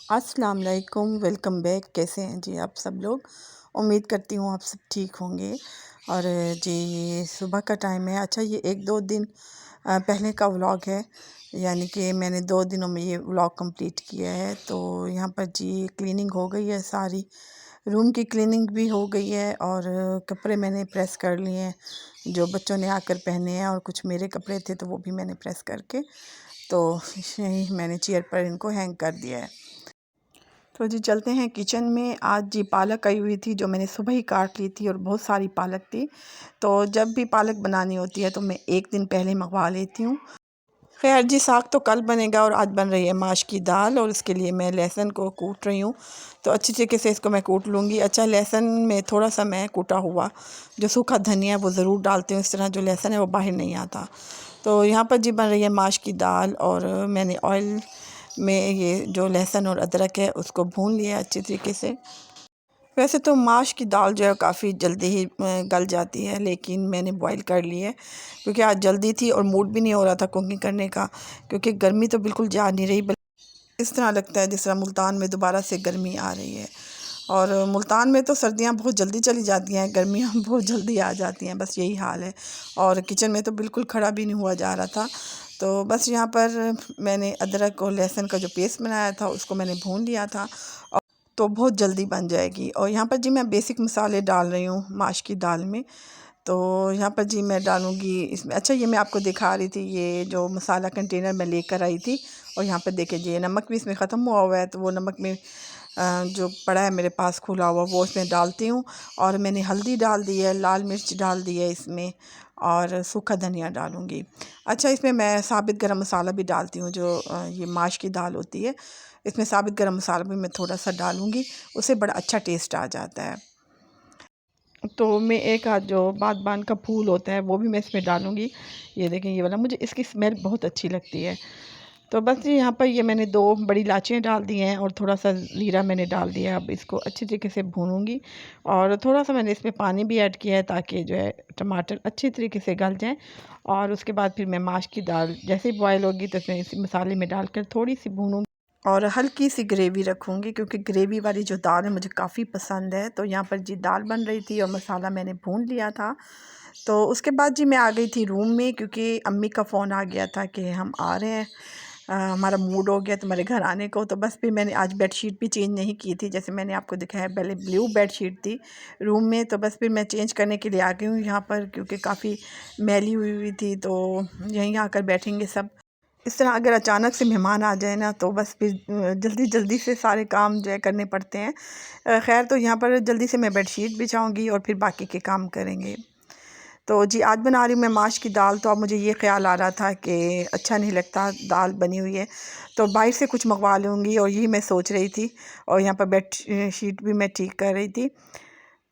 अस्सलाम वालेकुम, welcome back. कैसे हैं जी आप सब लोग? उम्मीद करती हूँ आप सब ठीक होंगे। और जी ये सुबह का टाइम है। अच्छा, ये 1-2 दिन पहले का व्लॉग है, यानी कि मैंने 2 दिनों में ये व्लॉग कंप्लीट किया है। तो यहाँ पर जी क्लीनिंग हो गई है, सारी रूम की क्लीनिंग भी हो गई है और कपड़े मैंने प्रेस कर लिए हैं जो बच्चों ने आकर पहने हैं, और कुछ मेरे कपड़े थे तो वो भी मैंने प्रेस करके तो यही मैंने चेयर पर इनको हैंग कर दिया है। तो जी चलते हैं किचन में। आज जी पालक आई हुई थी जो मैंने सुबह ही काट ली थी और बहुत सारी पालक थी। तो जब भी पालक बनानी होती है तो मैं एक दिन पहले मंगवा लेती हूँ। खैर जी, साग तो कल बनेगा और आज बन रही है माश की दाल, और इसके लिए मैं लहसुन को कूट रही हूँ। तो अच्छी तरीके से इसको मैं कूट लूँगी। अच्छा, लहसुन में थोड़ा सा मैं कूटा हुआ जो सूखा धनिया वो ज़रूर डालती हूँ, इस तरह जो लहसुन है वो बाहर नहीं आता। तो यहाँ पर जी बन रही है माश की दाल, और मैंने ऑयल में ये जो लहसुन और अदरक है उसको भून लिया अच्छी तरीके से। वैसे तो माश की दाल जो है काफ़ी जल्दी ही गल जाती है, लेकिन मैंने बॉईल कर ली है क्योंकि आज जल्दी थी और मूड भी नहीं हो रहा था कुकिंग करने का, क्योंकि गर्मी तो बिल्कुल जा नहीं रही। बल्कि इस तरह लगता है जिस तरह मुल्तान में दोबारा से गर्मी आ रही है। और मुल्तान में तो सर्दियाँ बहुत जल्दी चली जाती हैं, गर्मियाँ बहुत जल्दी आ जाती हैं, बस यही हाल है। और किचन में तो बिल्कुल खड़ा भी नहीं हुआ जा रहा था। तो बस यहाँ पर मैंने अदरक और लहसुन का जो पेस्ट बनाया था उसको मैंने भून लिया था, तो बहुत जल्दी बन जाएगी। और यहाँ पर जी मैं बेसिक मसाले डाल रही हूँ माश की दाल में। तो यहाँ पर जी मैं डालूँगी इसमें, अच्छा ये मैं आपको दिखा रही थी ये जो मसाला कंटेनर मैं लेकर आई थी। और यहाँ पर देखिए जी नमक भी इसमें ख़त्म हुआ हुआ है, तो वो नमक में जो पड़ा है मेरे पास खुला हुआ वो इसमें डालती हूँ। और मैंने हल्दी डाल दी है, लाल मिर्च डाल दी है इसमें, और सूखा धनिया डालूँगी। अच्छा, इसमें मैं साबित गरम मसाला भी डालती हूँ, जो ये माश की दाल होती है इसमें साबित गरम मसाला भी मैं थोड़ा सा डालूँगी, उससे बड़ा अच्छा टेस्ट आ जाता है। तो मैं एक आध जो बागबान का फूल होता है वो भी मैं इसमें डालूँगी। ये देखें ये वाला, मुझे इसकी स्मेल बहुत अच्छी लगती है। तो बस ये यहाँ पर ये मैंने 2 बड़ी इलायचियाँ डाल दी हैं और थोड़ा सा ज़ीरा मैंने डाल दिया है। अब इसको अच्छी तरीके से भूनूँगी, और थोड़ा सा मैंने इसमें पानी भी ऐड किया है ताकि जो है टमाटर अच्छी तरीके से गल जाएँ। और उसके बाद फिर मैं माश की दाल जैसे ही बॉयल होगी तो इसमें इसी मसाले में डालकर थोड़ी सी भूनूँगी, और हल्की सी ग्रेवी रखूँगी क्योंकि ग्रेवी वाली जो दाल है मुझे काफ़ी पसंद है। तो यहाँ पर जी दाल बन रही थी और मसाला मैंने भून लिया था। तो उसके बाद जी मैं आ गई थी रूम में, क्योंकि अम्मी का फ़ोन आ गया था कि हम आ रहे हैं, हमारा मूड हो गया तुम्हारे घर आने को। तो बस फिर मैंने आज बेडशीट भी चेंज नहीं की थी, जैसे मैंने आपको दिखाया पहले ब्लू बेडशीट थी रूम में। तो बस फिर मैं चेंज करने के लिए आ गई हूँ यहाँ पर, क्योंकि काफ़ी मैली हुई हुई थी। तो यहीं आकर बैठेंगे सब। इस तरह अगर अचानक से मेहमान आ जाए ना तो बस फिर जल्दी जल्दी से सारे काम जो है करने पड़ते हैं। खैर, तो यहाँ पर जल्दी से मैं बेडशीट बिछाऊँगी और फिर बाकी के काम करेंगे। तो जी आज बना रही हूँ मैं माश की दाल। तो अब मुझे ये ख़्याल आ रहा था कि अच्छा नहीं लगता दाल बनी हुई है, तो बाहर से कुछ मंगवा लूँगी, और यही मैं सोच रही थी। और यहाँ पर बेड शीट भी मैं ठीक कर रही थी।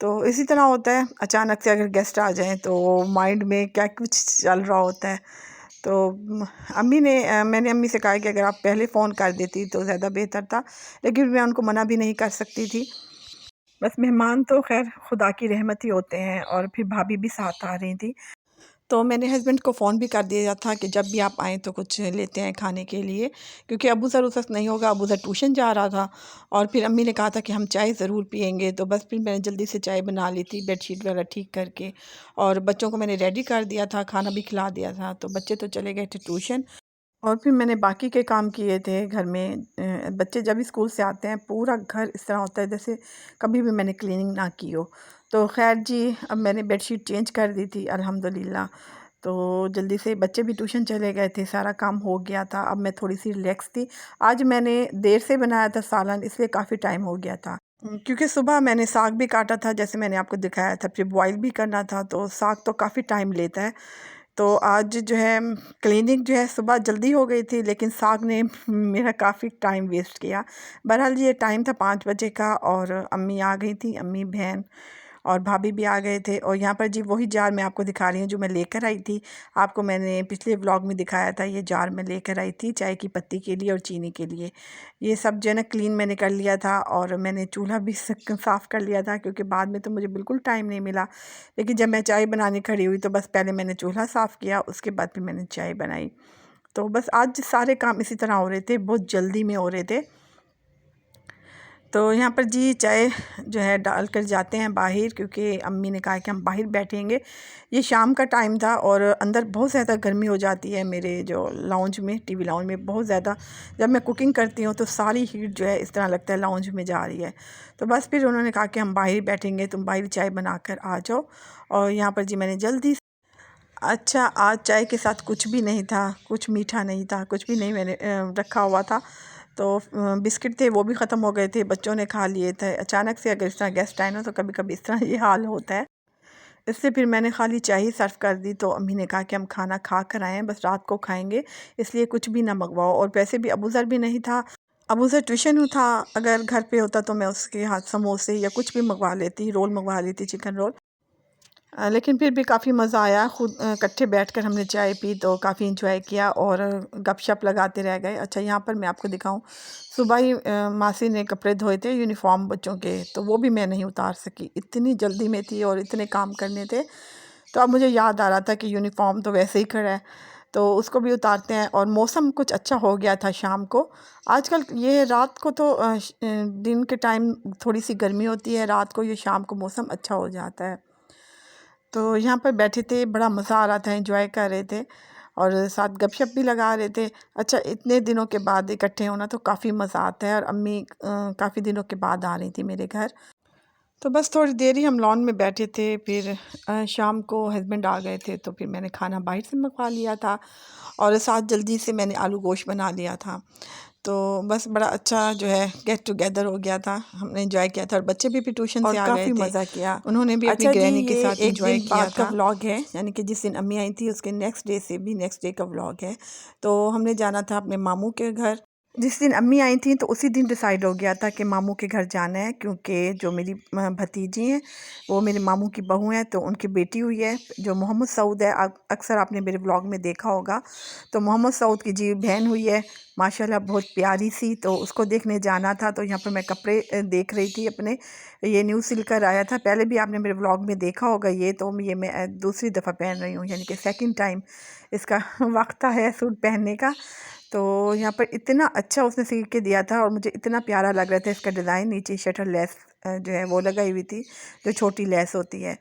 तो इसी तरह होता है, अचानक से अगर गेस्ट आ जाएँ तो माइंड में क्या कुछ चल रहा होता है। तो मैंने अम्मी से कहा कि अगर आप पहले फ़ोन कर देती तो ज़्यादा बेहतर था, लेकिन मैं उनको मना भी नहीं कर सकती थी। बस मेहमान तो ख़ैर खुदा की रहमत ही होते हैं, और फिर भाभी भी साथ आ रही थी। तो मैंने हस्बैंड को फ़ोन भी कर दिया था कि जब भी आप आएँ तो कुछ लेते हैं खाने के लिए, क्योंकि अबू ज़र उस वक़्त नहीं होगा, अबू ज़र ट्यूशन जा रहा था। और फिर अम्मी ने कहा था कि हम चाय ज़रूर पिएँगे, तो बस फिर मैंने जल्दी से चाय बना ली थी बेडशीट वगैरह ठीक करके, और बच्चों को मैंने रेडी कर दिया था, खाना भी खिला दिया था। तो बच्चे तो चले गए थे ट्यूशन, और फिर मैंने बाकी के काम किए थे घर में। बच्चे जब भी स्कूल से आते हैं पूरा घर इस तरह होता है जैसे कभी भी मैंने क्लीनिंग ना की हो। तो खैर जी, अब मैंने बेडशीट चेंज कर दी थी अल्हम्दुलिल्लाह। तो जल्दी से बच्चे भी ट्यूशन चले गए थे, सारा काम हो गया था, अब मैं थोड़ी सी रिलैक्स थी। आज मैंने देर से बनाया था सालन, इसलिए काफ़ी टाइम हो गया था। क्योंकि सुबह मैंने साग भी काटा था जैसे मैंने आपको दिखाया था, फिर बॉयल भी करना था, तो साग तो काफ़ी टाइम लेता है। तो आज जो है क्लीनिंग जो है सुबह जल्दी हो गई थी, लेकिन साग ने मेरा काफ़ी टाइम वेस्ट किया। बहरहाल ये टाइम था 5 बजे का, और अम्मी आ गई थी, अम्मी बहन और भाभी भी आ गए थे। और यहाँ पर जी वही जार मैं आपको दिखा रही हूँ जो मैं लेकर आई थी। आपको मैंने पिछले व्लॉग में दिखाया था, ये जार मैं लेकर आई थी चाय की पत्ती के लिए और चीनी के लिए। ये सब जो है ना क्लीन मैंने कर लिया था, और मैंने चूल्हा भी साफ़ कर लिया था, क्योंकि बाद में तो मुझे बिल्कुल टाइम नहीं मिला। लेकिन जब मैं चाय बनाने खड़ी हुई तो बस पहले मैंने चूल्हा साफ़ किया, उसके बाद फिर मैंने चाय बनाई। तो बस आज सारे काम इसी तरह हो रहे थे, बहुत जल्दी में हो रहे थे। तो यहाँ पर जी चाय जो है डाल कर जाते हैं बाहर, क्योंकि अम्मी ने कहा कि हम बाहर बैठेंगे। ये शाम का टाइम था और अंदर बहुत ज़्यादा गर्मी हो जाती है मेरे जो लाउंज में, टीवी लाउंज में बहुत ज़्यादा। जब मैं कुकिंग करती हूँ तो सारी हीट जो है इस तरह लगता है लाउंज में जा रही है। तो बस फिर उन्होंने कहा कि हम बाहर बैठेंगे, तुम बाहर चाय बना कर आ जाओ। और यहाँ पर जी मैंने जल्दी, अच्छा आज चाय के साथ कुछ भी नहीं था, कुछ मीठा नहीं था, कुछ भी नहीं मैंने रखा हुआ था। तो बिस्किट थे वो भी ख़त्म हो गए थे, बच्चों ने खा लिए थे। अचानक से अगर इस तरह गेस्ट आए ना तो कभी कभी इस तरह ये हाल होता है। इससे फिर मैंने खाली चाय ही सर्व कर दी। तो अम्मी ने कहा कि हम खाना खा कर आए हैं, बस रात को खाएंगे, इसलिए कुछ भी ना मंगवाओ। और वैसे भी अबूज़र भी नहीं था, अबूज़र ट्यूशन था। अगर घर पे होता तो मैं उसके हाथ समोसे या कुछ भी मंगवा लेती, रोल मंगवा लेती, चिकन रोल। लेकिन फिर भी काफ़ी मज़ा आया। खुद इकट्ठे बैठकर हमने चाय पी तो काफ़ी इंजॉय किया और गपशप लगाते रह गए। अच्छा यहाँ पर मैं आपको दिखाऊं, सुबह ही मासी ने कपड़े धोए थे यूनिफॉर्म बच्चों के, तो वो भी मैं नहीं उतार सकी, इतनी जल्दी में थी और इतने काम करने थे। तो अब मुझे याद आ रहा था कि यूनिफॉर्म तो वैसे ही खड़ा है, तो उसको भी उतारते हैं। और मौसम कुछ अच्छा हो गया था शाम को। आजकल ये रात को तो दिन के टाइम थोड़ी सी गर्मी होती है, रात को ये शाम को मौसम अच्छा हो जाता है। तो यहाँ पर बैठे थे, बड़ा मज़ा आ रहा था, एंजॉय कर रहे थे और साथ गपशप भी लगा रहे थे। अच्छा इतने दिनों के बाद इकट्ठे होना तो काफ़ी मज़ा आता है। और अम्मी काफ़ी दिनों के बाद आ रही थी मेरे घर। तो बस थोड़ी देर ही हम लॉन में बैठे थे, फिर शाम को हस्बैंड आ गए थे तो फिर मैंने खाना बाहर से मंगवा लिया था और साथ जल्दी से मैंने आलू गोश्त बना लिया था। तो बस बड़ा अच्छा जो है गेट टुगेदर हो गया था, हमने एंजॉय किया था और बच्चे भी ट्यूशन से आ गए थे, मज़ा किया। उन्होंने भी अपनी अच्छा जी, ग्रैनी के ये साथ एक एंजॉय दिन किया बाद का था। व्लॉग है। यानी कि जिस दिन अम्मी आई थी उसके नेक्स्ट डे से भी नेक्स्ट डे का व्लॉग है। तो हमने जाना था अपने मामू के घर। जिस दिन अम्मी आई थी तो उसी दिन डिसाइड हो गया था कि मामू के घर जाना है, क्योंकि जो मेरी भतीजी हैं वो मेरे मामू की बहू हैं, तो उनकी बेटी हुई है जो मोहम्मद सऊद है। अक्सर आपने मेरे व्लॉग में देखा होगा। तो मोहम्मद सऊद की जी बहन हुई है, माशाल्लाह बहुत प्यारी सी। तो उसको देखने जाना था। तो यहाँ पर मैं कपड़े देख रही थी अपने, ये न्यू सिलकर आया था, पहले भी आपने मेरे व्लॉग में देखा होगा। ये तो ये मैं दूसरी दफ़ा पहन रही हूँ, यानी कि सेकंड टाइम इसका वक्ता है सूट पहनने का। तो यहाँ पर इतना अच्छा उसने सिल के दिया था और मुझे इतना प्यारा लग रहा था इसका डिज़ाइन। नीचे शटर लेस जो है वो लगाई हुई थी, जो छोटी लेस होती है।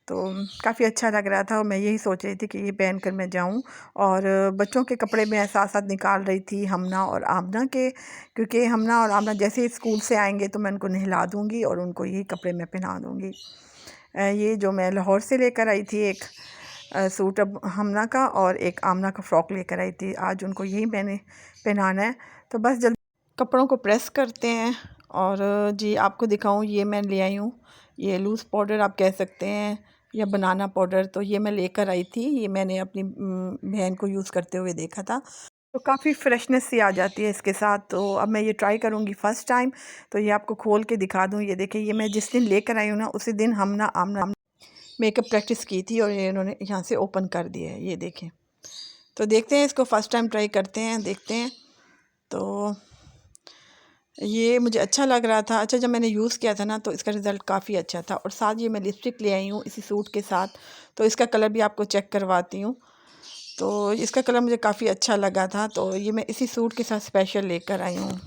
तो काफ़ी अच्छा लग रहा था और मैं यही सोच रही थी कि ये पहन कर मैं जाऊँ। और बच्चों के कपड़े मैं साथ साथ निकाल रही थी, हमना और आमना के, क्योंकि हमना और आमना जैसे ही स्कूल से आएंगे तो मैं उनको नहला दूँगी और उनको यही कपड़े मैं पहना दूँगी। ये जो मैं लाहौर से लेकर आई थी एक सूट अब हमना का, और एक आमना का फ़्रॉक लेकर आई थी, आज उनको यही मैंने पहनाना है। तो बस जल्दी कपड़ों को प्रेस करते हैं। और जी आपको दिखाऊं, ये मैं ले आई हूँ, ये लूज़ पाउडर आप कह सकते हैं या बनाना पाउडर। तो ये मैं लेकर आई थी, ये मैंने अपनी बहन को यूज़ करते हुए देखा था। तो काफ़ी फ्रेशनेस सी आ जाती है इसके साथ। तो अब मैं ये ट्राई करूँगी फ़र्स्ट टाइम। तो ये आपको खोल के दिखा दूँ, ये देखिए, ये मैं जिस दिन लेकर आई हूँ ना उसी दिन हमना आमना मेकअप प्रैक्टिस की थी और ये इन्होंने यहाँ से ओपन कर दिया है, ये देखें। तो देखते हैं, इसको फ़र्स्ट टाइम ट्राई करते हैं, देखते हैं। तो ये मुझे अच्छा लग रहा था। अच्छा जब मैंने यूज़ किया था ना तो इसका रिज़ल्ट काफ़ी अच्छा था। और साथ ये मैं लिपस्टिक ले आई हूँ इसी सूट के साथ, तो इसका कलर भी आपको चेक करवाती हूँ। तो इसका कलर मुझे काफ़ी अच्छा लगा था, तो ये मैं इसी सूट के साथ स्पेशल लेकर आई हूँ।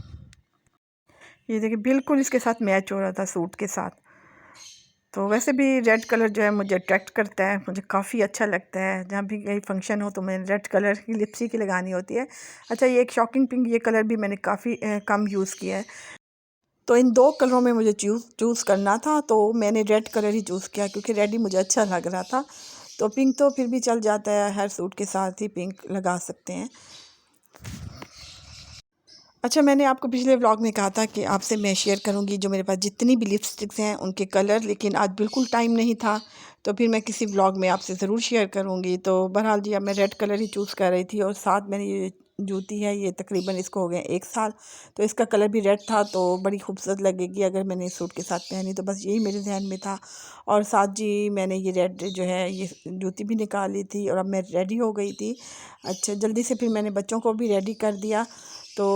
ये देखिए बिल्कुल इसके साथ मैच हो रहा था सूट के साथ। तो वैसे भी रेड कलर जो है मुझे अट्रैक्ट करता है, मुझे काफ़ी अच्छा लगता है। जहाँ भी कहीं फंक्शन हो तो मैंने रेड कलर की लिपस्टिक ही लगानी होती है। अच्छा ये एक शॉकिंग पिंक, ये कलर भी मैंने काफ़ी कम यूज़ किया है। तो इन दो कलरों में मुझे चूज़ करना था, तो मैंने रेड कलर ही चूज़ किया क्योंकि रेड ही मुझे अच्छा लग रहा था। तो पिंक तो फिर भी चल जाता है, हर सूट के साथ ही पिंक लगा सकते हैं। अच्छा मैंने आपको पिछले व्लॉग में कहा था कि आपसे मैं शेयर करूंगी जो मेरे पास जितनी भी लिपस्टिक्स हैं उनके कलर, लेकिन आज बिल्कुल टाइम नहीं था। तो फिर मैं किसी व्लॉग में आपसे ज़रूर शेयर करूंगी। तो बहरहाल जी अब मैं रेड कलर ही चूज़ कर रही थी। और साथ मैंने ये जूती है, ये तकरीबन इसको हो गए 1 साल, तो इसका कलर भी रेड था, तो बड़ी खूबसूरत लगेगी अगर मैंने इस सूट के साथ पहनी। तो बस यही मेरे जहन में था। और साथ जी मैंने ये रेड जो है ये जूती भी निकाल ली थी और अब मैं रेडी हो गई थी। अच्छा जल्दी से फिर मैंने बच्चों को भी रेडी कर दिया। तो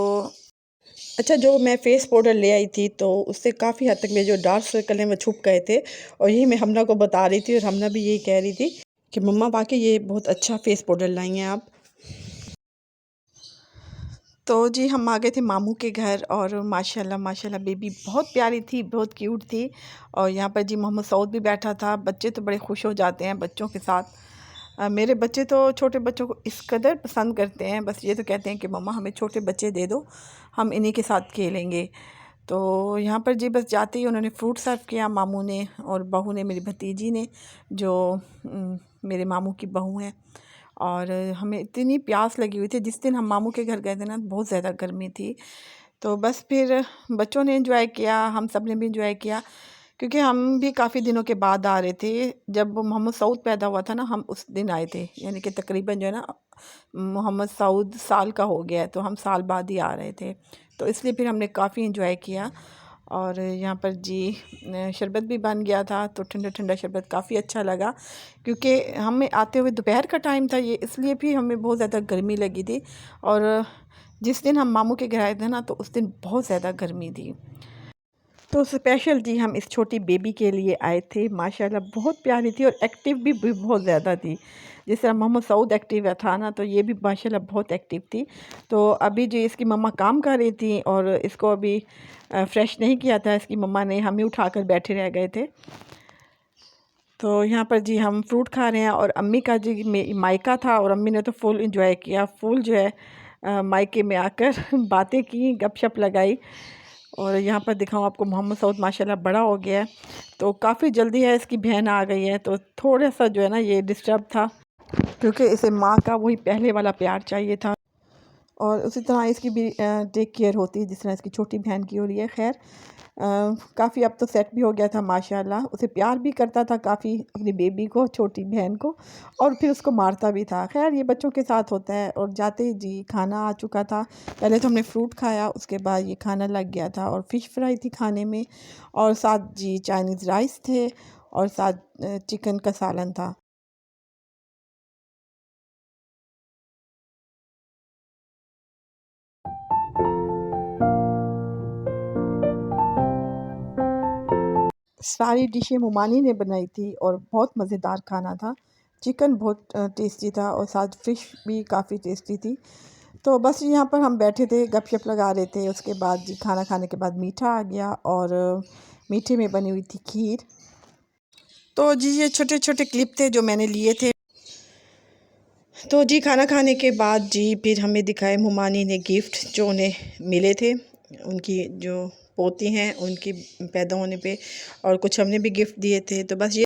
अच्छा जो मैं फ़ेस पाउडर ले आई थी तो उससे काफ़ी हद तक मेरे जो डार्क सर्कल हैं वो छुप गए थे। और यही मैं हमना को बता रही थी और हमना भी यही कह रही थी कि मम्मा वाकई ये बहुत अच्छा फ़ेस पाउडर लाई हैं आप। तो जी हम आ गए थे मामू के घर और माशाल्लाह माशाल्लाह बेबी बहुत प्यारी थी, बहुत क्यूट थी। और यहाँ पर जी मोहम्मद सऊद भी बैठा था। बच्चे तो बड़े खुश हो जाते हैं बच्चों के साथ। मेरे बच्चे तो छोटे बच्चों को इस कदर पसंद करते हैं, बस ये तो कहते हैं कि मम्मा हमें छोटे बच्चे दे दो, हम इन्हीं के साथ खेलेंगे। तो यहाँ पर जी बस जाते ही उन्होंने फ्रूट सर्व किया, मामू ने और बहू ने, मेरी भतीजी ने, जो मेरे मामू की बहू हैं। और हमें इतनी प्यास लगी हुई थी, जिस दिन हम मामू के घर गए थे ना बहुत ज़्यादा गर्मी थी। तो बस फिर बच्चों ने एंजॉय किया, हम सब ने भी एंजॉय किया, क्योंकि हम भी काफ़ी दिनों के बाद आ रहे थे। जब मोहम्मद सऊद पैदा हुआ था ना, हम उस दिन आए थे, यानी कि तकरीबन जो है ना मोहम्मद सऊद साल का हो गया है, तो हम साल बाद ही आ रहे थे। तो इसलिए फिर हमने काफ़ी एंजॉय किया। और यहाँ पर जी शरबत भी बन गया था, तो ठंडा ठंडा शरबत काफ़ी अच्छा लगा, क्योंकि हमें आते हुए दोपहर का टाइम था, ये इसलिए भी हमें बहुत ज़्यादा गर्मी लगी थी। और जिस दिन हम मामू के घर आए थे ना, तो उस दिन बहुत ज़्यादा गर्मी थी। तो स्पेशल जी हम इस छोटी बेबी के लिए आए थे। माशाल्लाह बहुत प्यारी थी और एक्टिव भी बहुत ज़्यादा थी। जिस तरह मोहम्मद सऊद एक्टिव था ना, तो ये भी माशाल्लाह बहुत एक्टिव थी। तो अभी जो इसकी मम्मा काम कर रही थी और इसको अभी फ्रेश नहीं किया था इसकी मम्मा ने, हम ही उठाकर बैठे रह गए थे। तो यहाँ पर जी हम फ्रूट खा रहे हैं और अम्मी का जी मायका था और अम्मी ने तो फुल इंजॉय किया, फुल जो है मायके में आकर बातें की, गपशप लगाई। और यहाँ पर दिखाऊँ आपको, मोहम्मद सऊद माशाल्लाह बड़ा हो गया है, तो काफ़ी जल्दी है इसकी बहन आ गई है, तो थोड़ा सा जो है ना ये डिस्टर्ब था, क्योंकि इसे माँ का वही पहले वाला प्यार चाहिए था। और उसी तरह इसकी भी टेक केयर होती है जिस तरह इसकी छोटी बहन की हो रही है। खैर काफ़ी अब तो सेट भी हो गया था माशाल्लाह, उसे प्यार भी करता था काफ़ी अपनी बेबी को, छोटी बहन को, और फिर उसको मारता भी था। खैर ये बच्चों के साथ होता है। और जाते ही जी खाना आ चुका था। पहले तो हमने फ्रूट खाया, उसके बाद ये खाना लग गया था और फ़िश फ्राई थी खाने में, और साथ जी चाइनीज़ राइस थे, और साथ चिकन का सालन था। सारी डिशें मुमानी ने बनाई थी और बहुत मज़ेदार खाना था। चिकन बहुत टेस्टी था और साथ फ़िश भी काफ़ी टेस्टी थी। तो बस यहाँ पर हम बैठे थे, गपशप लगा रहे थे। उसके बाद जी खाना खाने के बाद मीठा आ गया, और मीठे में बनी हुई थी खीर। तो जी ये छोटे छोटे क्लिप थे जो मैंने लिए थे। तो जी खाना खाने के बाद जी फिर हमें दिखाए मुमानी ने गिफ्ट जो उन्हें मिले थे, उनकी जो पोती हैं उनकी पैदा होने पे, और कुछ हमने भी गिफ्ट दिए थे। तो बस ये